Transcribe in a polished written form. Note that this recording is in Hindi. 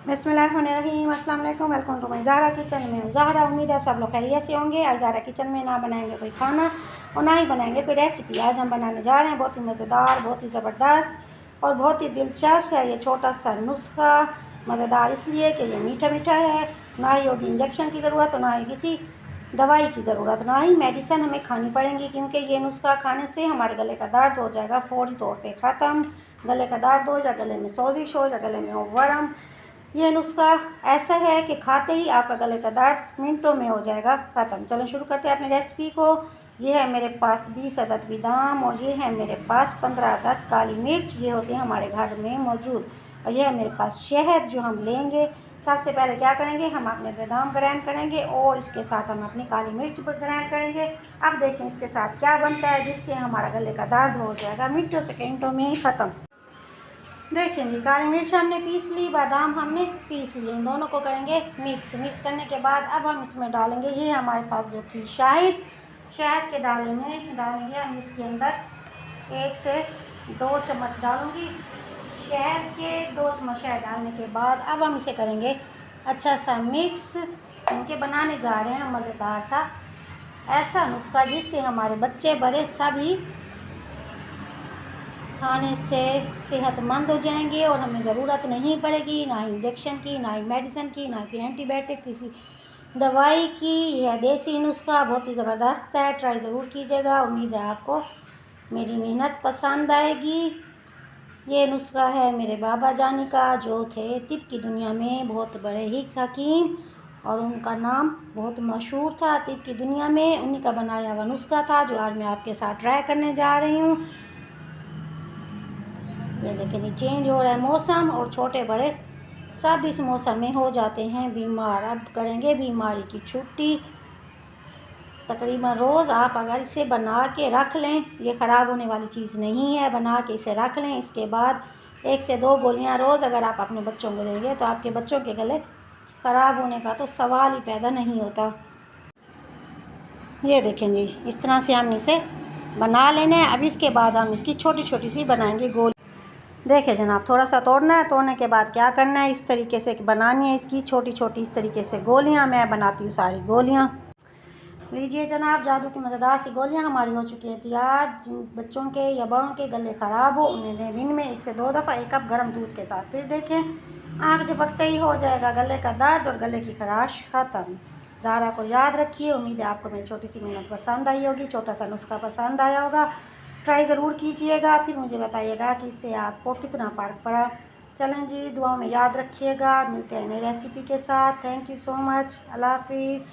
बिस्मिल्लाहिर्रहमानिर्रहीम, अस्सलाम वालेकुम, welcome to my Zahra kitchen में। ज़हरा, उम्मीद है सब लोग खैरियत से होंगे। आज ज़हरा किचन में ना बनाएंगे कोई खाना और ना ही बनाएंगे कोई रेसिपी। आज हम बनाने जा रहे हैं बहुत ही मज़ेदार, बहुत ही ज़बरदस्त और बहुत ही दिलचस्प है ये छोटा सा नुस्खा। मज़ेदार इसलिए कि ये मीठा मीठा है, ना ही होगी इंजेक्शन की ज़रूरत और ना ही किसी दवाई की ज़रूरत, ना ही मेडिसिन हमें खानी पड़ेगी, क्योंकि ये नुस्खा खाने से हमारे गले का दर्द हो जाएगा फ़ौरी तौर पे ख़त्म। गले का दर्द हो या गले में सोजिश हो या गले में हो वरम, ये नुस्खा ऐसा है कि खाते ही आपका गले का दर्द मिनटों में हो जाएगा ख़त्म। चलो शुरू करते हैं अपनी रेसिपी को। ये है मेरे पास 20 अदद बादाम और ये है मेरे पास 15 अदद काली मिर्च, ये होते हैं हमारे घर में मौजूद। और ये है मेरे पास शहद जो हम लेंगे। सबसे पहले क्या करेंगे, हम अपने बादाम ग्राइंड करेंगे और इसके साथ हम अपनी काली मिर्च ग्राइंड करेंगे। अब देखें इसके साथ क्या बनता है जिससे हमारा गले का दर्द हो जाएगा मिनटों सेकेंडों में ही ख़त्म। देखें जी, काली मिर्च हमने पीस ली, बादाम हमने पीस लिए, इन दोनों को करेंगे मिक्स करने के बाद अब हम इसमें डालेंगे, ये हमारे पास जो थी शहद के डालेंगे हम इसके अंदर 1 से 2 चम्मच डालूंगी शहद के। 2 चम्मच शहद डालने के बाद अब हम इसे करेंगे अच्छा सा मिक्स, क्योंकि बनाने जा रहे हैं मज़ेदार सा ऐसा नुस्खा जिससे हमारे बच्चे बड़े सभी खाने से सेहतमंद हो जाएंगे और हमें ज़रूरत नहीं पड़ेगी ना इंजेक्शन की, ना ही मेडिसिन की, ना ही एंटीबायोटिक किसी दवाई की। यह देसी नुस्खा बहुत ही ज़बरदस्त है, ट्राई ज़रूर कीजिएगा। उम्मीद है आपको मेरी मेहनत पसंद आएगी। ये नुस्खा है मेरे बाबा जानी का, जो थे तिब की दुनिया में बहुत बड़े ही हकीम और उनका नाम बहुत मशहूर था तिब की दुनिया में। उन्हीं का बनाया हुआ नुस्खा था जो आज मैं आपके साथ ट्राई करने जा रही हूँ। ये देखें, चेंज हो रहा है मौसम और छोटे बड़े सब इस मौसम में हो जाते हैं बीमार। अब करेंगे बीमारी की छुट्टी। तकरीबन रोज़ आप अगर इसे बना के रख लें, ये ख़राब होने वाली चीज़ नहीं है, बना के इसे रख लें। इसके बाद 1 से 2 गोलियां रोज़ अगर आप अपने बच्चों को देंगे तो आपके बच्चों के गले ख़राब होने का तो सवाल ही पैदा नहीं होता। ये देखें जी, इस तरह से हम इसे बना लेना है। अब इसके बाद हम इसकी छोटी छोटी सी बनाएंगे गोली। देखिए जनाब, थोड़ा सा तोड़ना है, तोड़ने के बाद क्या करना है, इस तरीके से बनानी है इसकी छोटी छोटी इस तरीके से गोलियां। मैं बनाती हूँ सारी गोलियां। लीजिए जनाब, जादू की मज़ेदार सी गोलियां हमारी हो चुकी हैं तैयार। जिन बच्चों के या बड़ों के गले ख़राब हो उन्हें दें दिन में 1 से 2 दफ़ा 1 कप गर्म दूध के साथ। फिर देखें आँख झपकते ही हो जाएगा गले का दर्द और गले की खराश ख़त्म। ज़हरा को याद रखिए। उम्मीद है आपको मेरी छोटी सी मेहनत पसंद आई होगी, छोटा सा नुस्खा पसंद आया होगा। ट्राई ज़रूर कीजिएगा, फिर मुझे बताइएगा कि इससे आपको कितना फ़र्क पड़ा। चलें जी, दुआओं में याद रखिएगा। मिलते हैं नई रेसिपी के साथ। Thank you so much. अल्लाह हाफिज़।